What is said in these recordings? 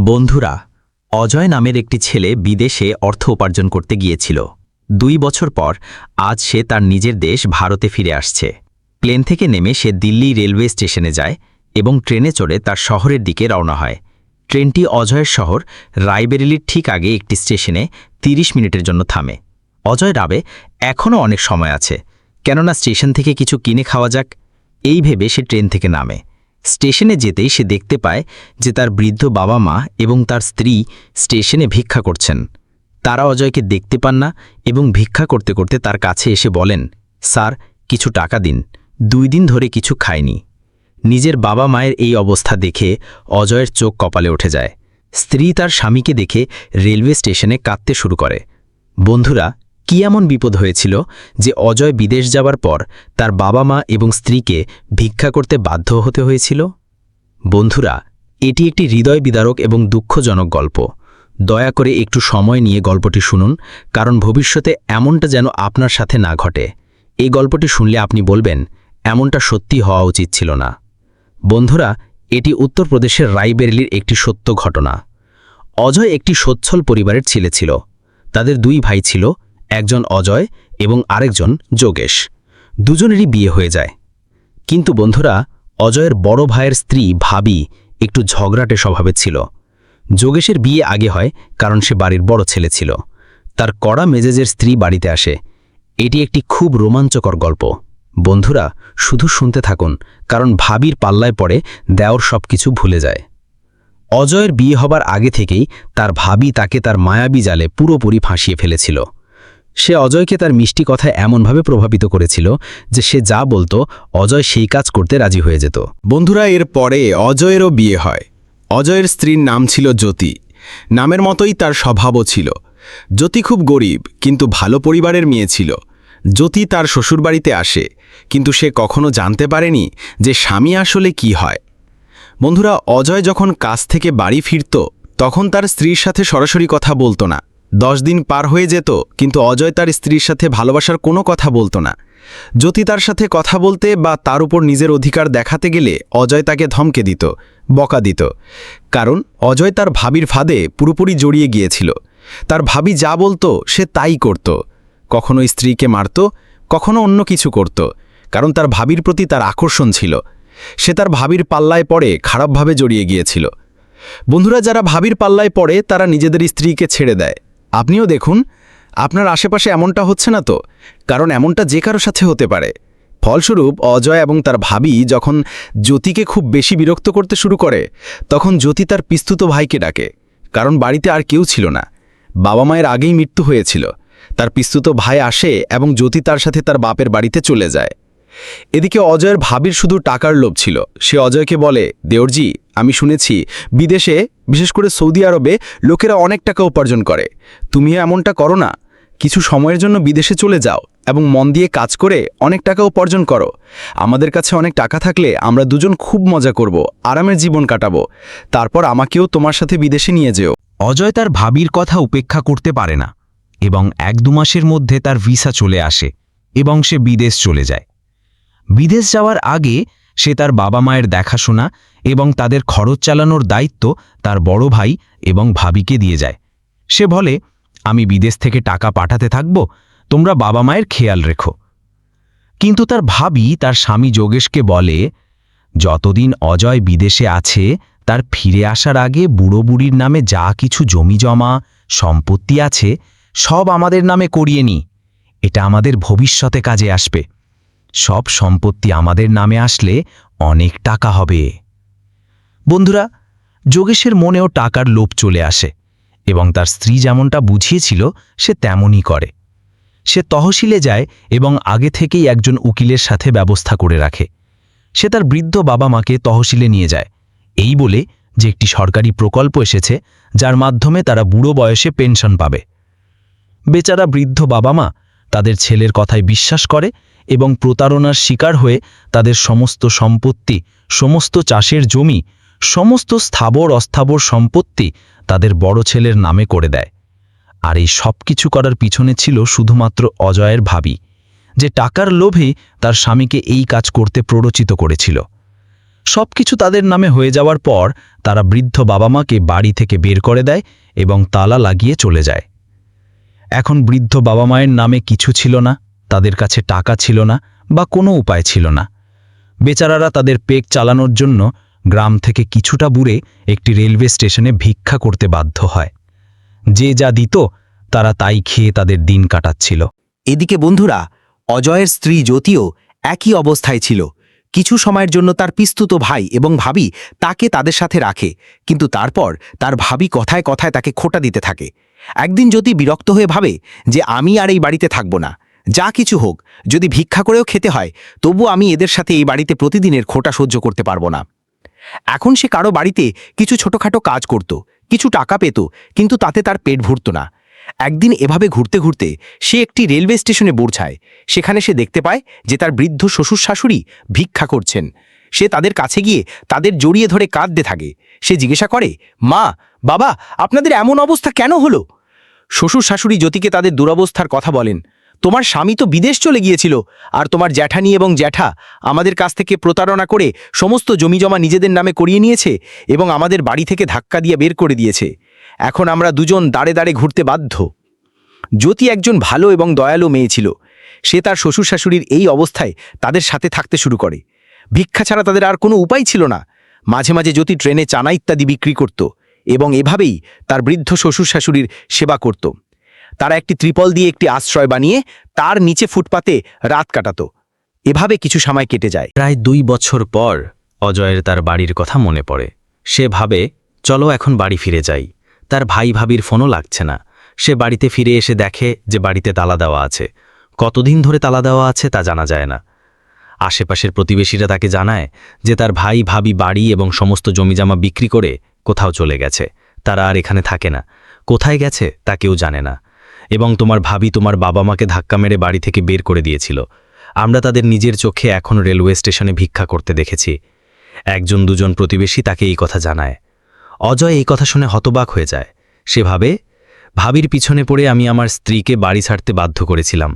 বন্ধুরা, অজয় নামের একটি ছেলে বিদেশে অর্থ উপার্জন করতে গিয়েছিল। 2 বছর পর আজ সে তার নিজের দেশ ভারতে ফিরে আসছে। প্লেন থেকে নেমে সে দিল্লি রেলওয়ে স্টেশনে যায় এবং ট্রেনে চড়ে তার শহরের দিকে রওনা হয়। ট্রেনটি অজয়ের শহর রায়বেরেলির ঠিক আগে একটি স্টেশনে 30 মিনিটের জন্য থামে। অজয় ভাবে এখনও অনেক সময় আছে, কেননা স্টেশন থেকে কিছু কিনে খাওয়া যাক। এই ভেবে সে ট্রেন থেকে নামে। স্টেশনে যেতেই সে দেখতে পায় যে তার বৃদ্ধ বাবা মা এবং তার স্ত্রী স্টেশনে ভিক্ষা করছেন। তারা অজয়কে দেখতে পান না এবং ভিক্ষা করতে করতে তার কাছে এসে বলেন, স্যার, কিছু টাকা দিন, 2 দিন ধরে কিছু খায়নি। নিজের বাবা মায়ের এই অবস্থা দেখে অজয়ের চোখ কপালে উঠে যায়। স্ত্রী তার স্বামীকে দেখে রেলওয়ে স্টেশনে কাঁদতে শুরু করে। বন্ধুরা, কি এমন বিপদ হয়েছিল যে অজয় বিদেশ যাবার পর তার বাবা মা এবং স্ত্রীকে ভিক্ষা করতে বাধ্য হতে হয়েছিল? বন্ধুরা, এটি একটি হৃদয় বিদারক এবং দুঃখজনক গল্প। দয়া করে একটু সময় নিয়ে গল্পটি শুনুন, কারণ ভবিষ্যতে এমনটা যেন আপনার সাথে না ঘটে। এই গল্পটি শুনলে আপনি বলবেন, এমনটা সত্যি হওয়া উচিত ছিল না। বন্ধুরা, এটি উত্তরপ্রদেশের রায়বেরেলির একটি সত্য ঘটনা। অজয় একটি সচ্ছল পরিবারের ছেলে ছিল। তাদের 2 ভাই ছিল, একজন অজয় এবং আরেকজন যোগেশ। দুজনেরই বিয়ে হয়ে যায়। কিন্তু বন্ধুরা, অজয়ের বড় ভাইয়ের স্ত্রী ভাবি একটু ঝগড়াটে স্বভাবের ছিল। যোগেশের বিয়ে আগে হয় কারণ সে বাড়ির বড় ছেলে ছিল। তার কড়া মেজাজের স্ত্রী বাড়িতে আসে। এটি একটি খুব রোমাঞ্চকর গল্প। বন্ধুরা, শুধু শুনতে থাকুন, কারণ ভাবির পাল্লায় পড়ে দেওর সবকিছু ভুলে যায়। অজয়ের বিয়ে হবার আগে থেকেই তার ভাবি তাকে তার মায়াবী জালে পুরোপুরি ফাঁসিয়ে ফেলেছিল। সে অজয়কে তার মিষ্টি কথায় এমনভাবে প্রভাবিত করেছিল যে সে যা বলতো অজয় সেই কাজ করতে রাজি হয়ে যেত। বন্ধুরা, এর পরে অজয়েরও বিয়ে হয়। অজয়ের স্ত্রীর নাম ছিল জ্যোতি। নামের মতোই তার স্বভাবও ছিল। জ্যোতি খুব গরিব কিন্তু ভালো পরিবারের মেয়ে ছিল। জ্যোতি তার শ্বশুরবাড়িতে আসে, কিন্তু সে কখনো জানতে পারেনি যে স্বামী আসলে কি হয়। বন্ধুরা, অজয় যখন কাজ থেকে বাড়ি ফিরত তখন তার স্ত্রীর সাথে সরাসরি কথা বলতো না। 10 দিন পার হয়ে যেত, কিন্তু অজয় তার স্ত্রীর সাথে ভালোবাসার কোনো কথা বলতো না। জ্যোতি তার সাথে কথা বলতে বা তার উপর নিজের অধিকার দেখাতে গেলে অজয় তাকে ধমকে দিত, বকা দিত। কারণ অজয় তার ভাবির ফাঁদে পুরোপুরি জড়িয়ে গিয়েছিল। তার ভাবি যা বলতো সে তাই করত। কখনো স্ত্রীকে মারত, কখনো অন্য কিছু করত, কারণ তার ভাবির প্রতি তার আকর্ষণ ছিল। সে তার ভাবির পাল্লায় পড়ে খারাপভাবে জড়িয়ে গিয়েছিল। বন্ধুরা, যারা ভাবির পাল্লায় পড়ে তারা নিজেদের স্ত্রীকে ছেড়ে দেয়। আপনিও দেখুন, আপনার আশেপাশে এমনটা হচ্ছে না তো? কারণ এমনটা যে কারো সাথে হতে পারে। ফলস্বরূপ অজয় এবং তার ভাবি যখন জ্যোতিকে খুব বেশি বিরক্ত করতে শুরু করে, তখন জ্যোতি তার পিস্তুত ভাইকে ডাকে। কারণ বাড়িতে আর কেউ ছিল না, বাবা মায়ের আগেই মৃত্যু হয়েছিল। তার পিস্তুত ভাই আসে এবং জ্যোতি তার সাথে তার বাপের বাড়িতে চলে যায়। এদিকে অজয়ের ভাবির শুধু টাকার লোভ ছিল। সে অজয়কে বলে, দেওরজি, আমি শুনেছি বিদেশে, বিশেষ করে সৌদি আরবে লোকেরা অনেক টাকা উপার্জন করে। তুমিও এমনটা করো না? কিছু সময়ের জন্য বিদেশে চলে যাও এবং মন দিয়ে কাজ করে অনেক টাকা উপার্জন করো। আমাদের কাছে অনেক টাকা থাকলে আমরা দুজন খুব মজা করব, আরামের জীবন কাটাবো। তারপর আমাকেও তোমার সাথে বিদেশে নিয়ে যেও। অজয় তার ভাবির কথা উপেক্ষা করতে পারে না এবং 1-2 মাসের মধ্যে তার ভিসা চলে আসে এবং সে বিদেশ চলে যায়। বিদেশ যাওয়ার আগে সে তার বাবা মায়ের দেখাশোনা এবং তাদের খরচ চালানোর দায়িত্ব তার বড় ভাই এবং ভাবিকে দিয়ে যায়। সে বলে, আমি বিদেশ থেকে টাকা পাঠাতে থাকব, তোমরা বাবা মায়ের খেয়াল রেখো। কিন্তু তার ভাবি তার স্বামী যোগেশকে বলে, যতদিন অজয় বিদেশে আছে তার ফিরে আসার আগে বুড়ো বুড়ির নামে যা কিছু জমি জমা সম্পত্তি আছে সব আমাদের নামে করিয়ে নি। এটা আমাদের ভবিষ্যতে কাজে আসবে। সব সম্পত্তি আমাদের নামে আসলে অনেক টাকা হবে। বন্ধুরা, যোগেশের মনেও টাকার লোভ চলে আসে এবং তার স্ত্রী যেমনটা বুঝিয়েছিল সে তেমনই করে। সে তহসিলে যায় এবং আগে থেকেই একজন উকিলের সাথে ব্যবস্থা করে রাখে। সে তার বৃদ্ধ বাবা মাকে তহসিলে নিয়ে যায়, এই বলে যে একটি সরকারি প্রকল্প এসেছে যার মাধ্যমে তারা বুড়ো বয়সে পেনশন পাবে। বেচারা বৃদ্ধ বাবা মা তাদের ছেলের কথায় বিশ্বাস করে এবং প্রতারণার শিকার হয়ে তাদের সমস্ত সম্পত্তি, সমস্ত চাষের জমি, সমস্ত স্থাবর অস্থাবর সম্পত্তি তাদের বড় ছেলের নামে করে দেয়। আর এই সব কিছু করার পিছনে ছিল শুধুমাত্র অজয়ের ভাবি, যে টাকার লোভে তার স্বামীকে এই কাজ করতে প্ররোচিত করেছিল। সবকিছু তাদের নামে হয়ে যাওয়ার পর তারা বৃদ্ধ বাবা মাকে বাড়ি থেকে বের করে দেয় এবং তালা লাগিয়ে চলে যায়। এখন বৃদ্ধ বাবা মায়ের নামে কিছু ছিল না, তাদের কাছে টাকা ছিল না বা কোনো উপায় ছিল না। বেচারারা তাদের পেট চালানোর জন্য গ্রাম থেকে কিছুটা দূরে একটি রেলওয়ে স্টেশনে ভিক্ষা করতে বাধ্য হয়। যে যা দিত তারা তাই খেয়ে তাদের দিন কাটাচ্ছিল। এদিকে বন্ধুরা, অজয়ের স্ত্রী জ্যোতিও একই অবস্থায় ছিল। কিছু সময়ের জন্য তার পিস্তুত ভাই এবং ভাবি তাকে তাদের সাথে রাখে, কিন্তু তারপর তার ভাবি কথায় কথায় তাকে খোঁটা দিতে থাকে। একদিন জ্যোতি বিরক্ত হয়ে ভাবে যে আমি আর এই বাড়িতে থাকব না, যা কিছু হোক, যদি ভিক্ষা করেও খেতে হয় তবু আমি এদের সাথে এই বাড়িতে প্রতিদিনের খোঁটা সহ্য করতে পারবো না। এখন সে কারো বাড়িতে কিছু ছোটখাটো কাজ করত, কিছু টাকা পেত, কিন্তু তাতে তার পেট ভরত না। একদিন এভাবে ঘুরতে ঘুরতে সে একটি রেলওয়ে স্টেশনে পৌঁছায়। সেখানে সে দেখতে পায় যে তার বৃদ্ধ শ্বশুর শাশুড়ি ভিক্ষা করছেন। সে তাদের কাছে গিয়ে তাদের জড়িয়ে ধরে কাঁদতে থাকে। সে জিজ্ঞাসা করে, মা, বাবা, আপনাদের এমন অবস্থা কেন হলো? শ্বশুর শাশুড়ি জ্যোতিকে তাদের দুরবস্থার কথা বলেন। তোমার স্বামী তো বিদেশ চলে গিয়েছিল, আর তোমার জ্যাঠানি এবং জ্যাঠা আমাদের কাছ থেকে প্রতারণা করে সমস্ত জমিজমা নিজেদের নামে করিয়ে নিয়েছে এবং আমাদের বাড়ি থেকে ধাক্কা দিয়ে বের করে দিয়েছে। এখন আমরা দুজন দাঁড়ে দাঁড়ে ঘুরতে বাধ্য। জ্যোতি একজন ভালো এবং দয়ালু মেয়ে ছিল। সে তার শ্বশুর শাশুড়ির এই অবস্থায় তাদের সাথে থাকতে শুরু করে। ভিক্ষা ছাড়া তাদের আর কোনো উপায় ছিল না। মাঝে মাঝে জ্যোতি ট্রেনে চানা ইত্যাদি বিক্রি করত এবং এভাবেই তার বৃদ্ধ শ্বশুর শাশুড়ির সেবা করত। তারা একটি ত্রিপল দিয়ে একটি আশ্রয় বানিয়ে তার নিচে ফুটপাতে রাত কাটাত। এভাবে কিছু সময় কেটে যায়। প্রায় 2 বছর পর অজয়ের তার বাড়ির কথা মনে পড়ে। সে ভাবে, চলো এখন বাড়ি ফিরে যাই। তার ভাই ভাবির ফোনও লাগছে না। সে বাড়িতে ফিরে এসে দেখে যে বাড়িতে তালা দেওয়া আছে। কতদিন ধরে তালা দেওয়া আছে তা জানা যায় না। আশেপাশের প্রতিবেশীরা তাকে জানায় যে তার ভাই ভাবি বাড়ি এবং সমস্ত জমিজমা বিক্রি করে কোথাও চলে গেছে। তারা আর এখানে থাকে না। কোথায় গেছে তা কেউ জানে না। এবং তোমার ভাবি তোমার বাবা মাকে ধাক্কা মেরে বাড়ি থেকে বের করে দিয়েছিল। আমরা তাদের নিজের চোখে এখন রেলওয়ে স্টেশনে ভিক্ষা করতে দেখেছি। 1-2 প্রতিবেশী তাকে এই কথা জানায়। অজয় এই কথা শুনে হতবাক হয়ে যায়। সে ভাবে, ভাবির পিছনে পড়ে আমি আমার স্ত্রীকে বাড়ি ছাড়তে বাধ্য করেছিলাম।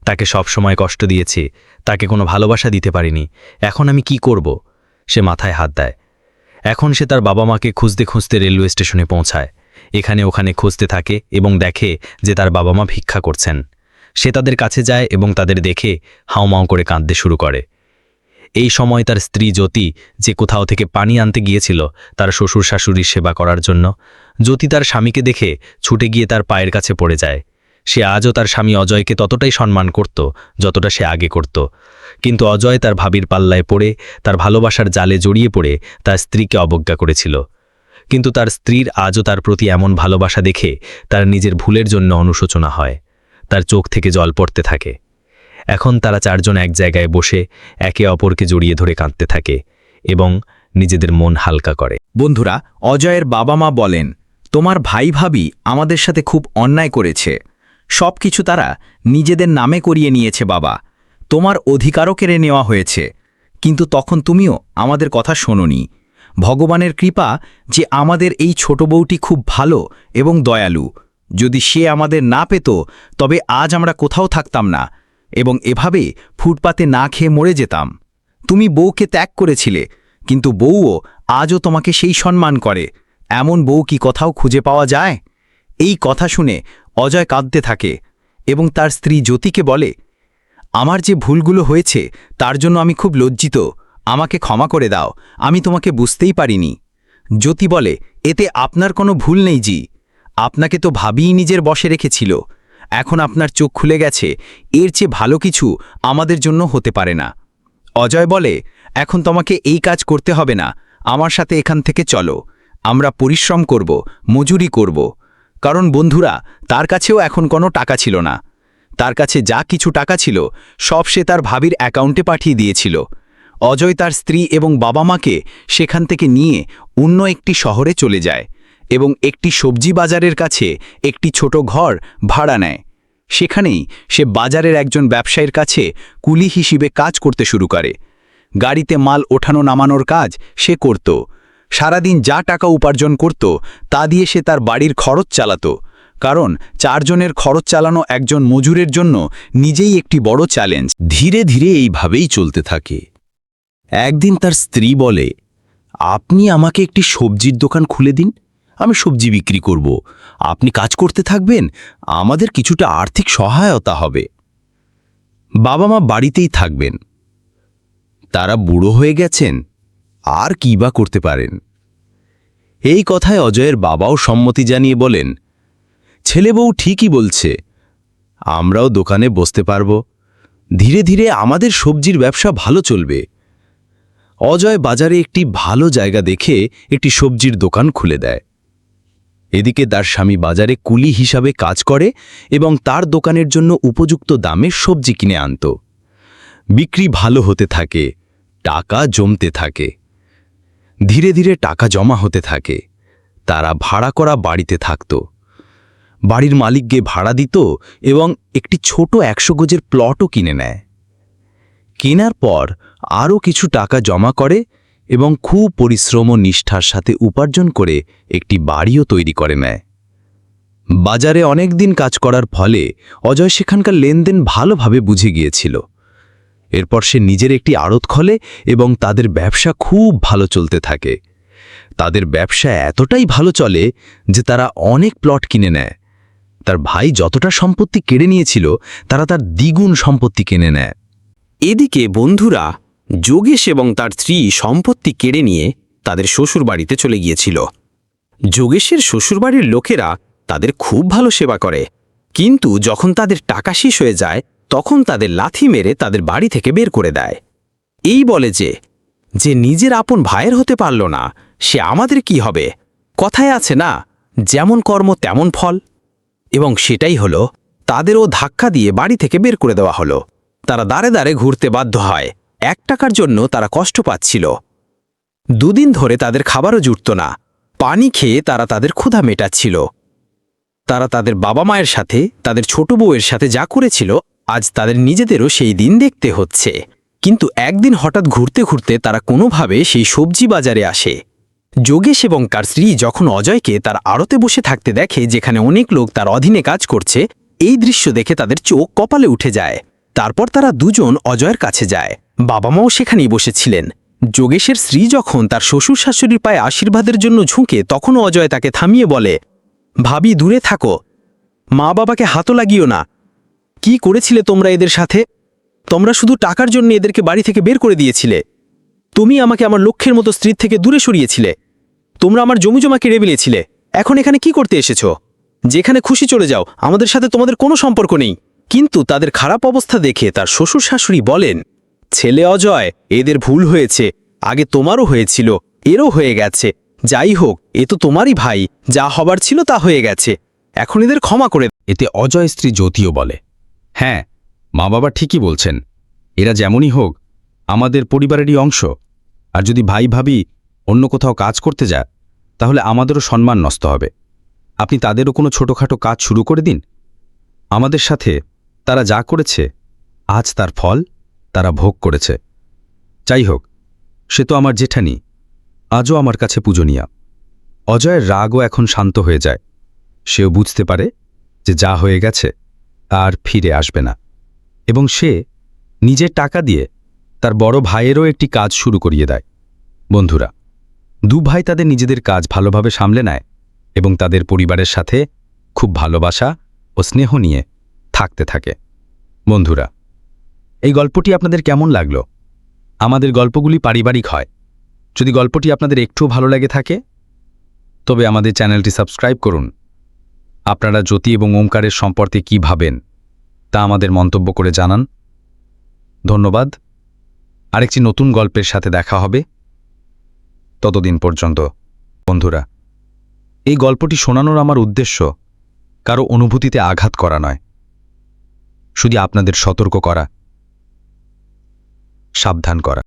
তাকে সব সময় কষ্ট দিয়েছি, তাকে কোনো ভালোবাসা দিতে পারিনি। এখন আমি কি করব? সে মাথায় হাত দেয়। এখন সে তার বাবা মাকে খুঁজতে খুঁজতে রেলওয়ে স্টেশনে পৌঁছায়। এখানে ওখানে খুঁজতে থাকে এবং দেখে যে তার বাবা মা ভিক্ষা করছেন। সে তাদের কাছে যায় এবং তাদের দেখে হাউমাউ করে কাঁদতে শুরু করে। এই সময় তার স্ত্রী জ্যোতি, যে কোথাও থেকে পানি আনতে গিয়েছিল তার শ্বশুর শাশুড়ির সেবা করার জন্য, জ্যোতি তার স্বামীকে দেখে ছুটে গিয়ে তার পায়ের কাছে পড়ে যায়। সে আজও তার স্বামী অজয়কে ততটাই সম্মান করত যতটা সে আগে করত। কিন্তু অজয় তার ভাবির পাল্লায় পড়ে, তার ভালোবাসার জালে জড়িয়ে পড়ে তার স্ত্রীকে অবজ্ঞা করেছিল। কিন্তু তার স্ত্রীর আজও তার প্রতি এমন ভালোবাসা দেখে তার নিজের ভুলের জন্য অনুশোচনা হয়। তার চোখ থেকে জল পড়তে থাকে। এখন তারা 4 জন এক জায়গায় বসে একে অপরকে জড়িয়ে ধরে কাঁদতে থাকে এবং নিজেদের মন হালকা করে। বন্ধুরা, অজয়ের বাবা মা বলেন, তোমার ভাই ভাবি আমাদের সাথে খুব অন্যায় করেছে। সব কিছু তারা নিজেদের নামে করিয়ে নিয়েছে বাবা। তোমার অধিকারও কেড়ে নেওয়া হয়েছে, কিন্তু তখন তুমিও আমাদের কথা শোনোনি। ভগবানের কৃপা যে আমাদের এই ছোট বউটি খুব ভালো এবং দয়ালু। যদি সে আমাদের না পেত তবে আজ আমরা কোথাও থাকতাম না এবং এভাবে ফুটপাতে না খেয়ে মরে যেতাম। তুমি বউকে ত্যাগ করেছিলে, কিন্তু বউও আজও তোমাকে সেই সম্মান করে। এমন বউ কি কোথাও খুঁজে পাওয়া যায়? এই কথা শুনে অজয় কাঁদতে থাকে এবং তার স্ত্রী জ্যোতিকে বলে, আমার যে ভুলগুলো হয়েছে তার জন্য আমি খুব লজ্জিত। আমাকে ক্ষমা করে দাও, আমি তোমাকে বুঝতেই পারিনি। জ্যোতি বলে, এতে আপনার কোনো ভুল নেই জি। আপনাকে তো ভাবিই নিজের বশে রেখেছিল। এখন আপনার চোখ খুলে গেছে, এর চেয়ে ভালো কিছু আমাদের জন্য হতে পারে না। অজয় বলে, এখন তোমাকে এই কাজ করতে হবে না, আমার সাথে এখান থেকে চলো। আমরা পরিশ্রম করব, মজুরি করব। কারণ বন্ধুরা, তার কাছেও এখন কোনো টাকা ছিল না। তার কাছে যা কিছু টাকা ছিল সব সে তার ভাবির অ্যাকাউন্টে পাঠিয়ে দিয়েছিল। অজয় তার স্ত্রী এবং বাবা মাকে সেখান থেকে নিয়ে অন্য একটি শহরে চলে যায় এবং একটি সবজি বাজারের কাছে একটি ছোট ঘর ভাড়া নেয়। সেখানেই সে বাজারের একজন ব্যবসায়ীর কাছে কুলি হিসেবে কাজ করতে শুরু করে। গাড়িতে মাল ওঠানো নামানোর কাজ সে করত। সারাদিন যা টাকা উপার্জন করত তা দিয়ে সে তার বাড়ির খরচ চালাত। কারণ 4 জনের খরচ চালানো একজন মজুরের জন্য নিজেই একটি বড় চ্যালেঞ্জ। ধীরে ধীরে এইভাবেই চলতে থাকে। একদিন তার স্ত্রী বলে, আপনি আমাকে একটি সবজির দোকান খুলে দিন, আমি সবজি বিক্রি করব। আপনি কাজ করতে থাকবেন, আমাদের কিছুটা আর্থিক সহায়তা হবে। বাবা মা বাড়িতেই থাকবেন, তারা বুড়ো হয়ে গেছেন, আর কি বা করতে পারেন। এই কথায় অজয়ের বাবাও সম্মতি জানিয়ে বলেন, ছেলে বউ ঠিকই বলছে, আমরাও দোকানে বসতে পারব, ধীরে ধীরে আমাদের সবজির ব্যবসা ভালো চলবে। অজয় বাজারে একটি ভালো জায়গা দেখে একটি সবজির দোকান খুলে দেয়। এদিকে তার স্বামী বাজারে কুলি হিসাবে কাজ করে এবং তার দোকানের জন্য উপযুক্ত দামে সবজি কিনে আনত। বিক্রি ভালো হতে থাকে, টাকা জমতে থাকে। ধীরে ধীরে টাকা জমা হতে থাকে। তারা ভাড়া করা বাড়িতে থাকত। বাড়ির মালিককে ভাড়া দিত এবং একটি ছোট 100 গজের প্লটও কিনে নেয়। কেনার পর আরও কিছু টাকা জমা করে এবং খুব পরিশ্রম ও নিষ্ঠার সাথে উপার্জন করে একটি বাড়িও তৈরি করে নেয়। বাজারে অনেক দিন কাজ করার ফলে অজয় সেখানকার লেনদেন ভালোভাবে বুঝে গিয়েছিল। এরপর সে নিজের একটি আড়ত খোলে এবং তাদের ব্যবসা খুব ভালো চলতে থাকে। তাদের ব্যবসা এতটাই ভালো চলে যে তারা অনেক প্লট কিনে নেয়। তার ভাই যতটা সম্পত্তি কেড়ে নিয়েছিল তারা তার দ্বিগুণ সম্পত্তি কিনে নেয়। এদিকে বন্ধুরা যোগেশ এবং তার স্ত্রী সম্পত্তি কেড়ে নিয়ে তাদের শ্বশুরবাড়িতে চলে গিয়েছিল। যোগেশের শ্বশুরবাড়ির লোকেরা তাদের খুব ভালো সেবা করে, কিন্তু যখন তাদের টাকা শেষ হয়ে যায় তখন তাদের লাথি মেরে তাদের বাড়ি থেকে বের করে দেয়। এই বলে যে নিজের আপন ভাইয়ের হতে পারল না, সে আমাদের কি হবে? কথায় আছে না, যেমন কর্ম তেমন ফল। এবং সেটাই হলো, তাদেরও ধাক্কা দিয়ে বাড়ি থেকে বের করে দেওয়া হলো। তারা দাঁড়ে দাঁড়ে ঘুরতে বাধ্য হয়। 1 টাকার জন্য তারা কষ্ট পাচ্ছিল। 2 দিন ধরে তাদের খাবারও জুটত না। পানি খেয়ে তারা তাদের ক্ষুধা মেটাচ্ছিল। তারা তাদের বাবা মায়ের সাথে, তাদের ছোট বউয়ের সাথে যা করেছিল, আজ তাদের নিজেদেরও সেই দিন দেখতে হচ্ছে। কিন্তু একদিন হঠাৎ ঘুরতে ঘুরতে তারা কোনোভাবে সেই সবজি বাজারে আসে। যোগেশ এবং তার স্ত্রী যখন অজয়কে তার আড়তে বসে থাকতে দেখে, যেখানে অনেক লোক তার অধীনে কাজ করছে, এই দৃশ্য দেখে তাদের চোখ কপালে উঠে যায়। তারপর তারা দুজন অজয়ের কাছে যায়। বাবা মাও সেখানেই বসেছিলেন। যোগেশের স্ত্রী যখন তার শ্বশুর শাশুড়ির পায়ে আশীর্বাদের জন্য ঝুঁকে, তখনও অজয় তাকে থামিয়ে বলে, ভাবি দূরে থাকো, মা বাবাকে হাতও লাগিও না। কি করেছিলে তোমরা এদের সাথে? তোমরা শুধু টাকার জন্য এদেরকে বাড়ি থেকে বের করে দিয়েছিলে। তুমি আমাকে আমার লক্ষ্যের মতো স্ত্রীর থেকে দূরে সরিয়েছিলে। তোমরা আমার জমিজমা কেড়ে নিয়েছিলে। এখন এখানে কি করতে এসেছো? যেখানে খুশি চলে যাও, আমাদের সাথে তোমাদের কোনো সম্পর্ক নেই। কিন্তু তাদের খারাপ অবস্থা দেখে তার শ্বশুর শাশুড়ি বলেন, ছেলে অজয়, এদের ভুল হয়েছে। আগে তোমারও হয়েছিল, এরও হয়ে গেছে। যাই হোক, এ তো তোমারই ভাই, যা হবার ছিল তা হয়ে গেছে। এখন এদের ক্ষমা করে। এতে অজয় স্ত্রী জ্যোতিও বলে, হ্যাঁ, মা বাবা ঠিকই বলছেন, এরা যেমনই হোক আমাদের পরিবারেরই অংশ। আর যদি ভাই ভাবি অন্য কোথাও কাজ করতে যায়, তাহলে আমাদেরও সম্মান নষ্ট হবে। আপনি তাদেরও কোনো ছোটোখাটো কাজ শুরু করে দিন। আমাদের সাথে তারা যা করেছে, আজ তার ফল তারা ভোগ করেছে। যাই হোক, সে তো আমার জেঠানি, আজও আমার কাছে পূজনীয়া। অজয়ের রাগও এখন শান্ত হয়ে যায়। সেও বুঝতে পারে যে যা হয়ে গেছে আর ফিরে আসবে না, এবং সে নিজের টাকা দিয়ে তার বড় ভাইয়েরও একটি কাজ শুরু করিয়ে দেয়। বন্ধুরা, 2 ভাই তাদের নিজেদের কাজ ভালোভাবে সামলে নেয় এবং তাদের পরিবারের সাথে খুব ভালোবাসা ও স্নেহ নিয়ে থাকতে থাকে। বন্ধুরা, এই গল্পটি আপনাদের কেমন লাগলো? আমাদের গল্পগুলি পারিবারিক হয়। যদি গল্পটি আপনাদের একটুও ভালো লাগে থাকে, তবে আমাদের চ্যানেলটি সাবস্ক্রাইব করুন। আপনারা জ্যোতি এবং ওমকারের সম্পর্কে কি ভাবেন তা আমাদের মন্তব্য করে জানান। ধন্যবাদ। আরেকটি নতুন গল্পের সাথে দেখা হবে। ততদিন পর্যন্ত বন্ধুরা, এই গল্পটি শোনানোর আমার উদ্দেশ্য কারো অনুভূতিতে আঘাত করা নয়, শুধু আপনাদের সতর্ক করা, সাবধান করা।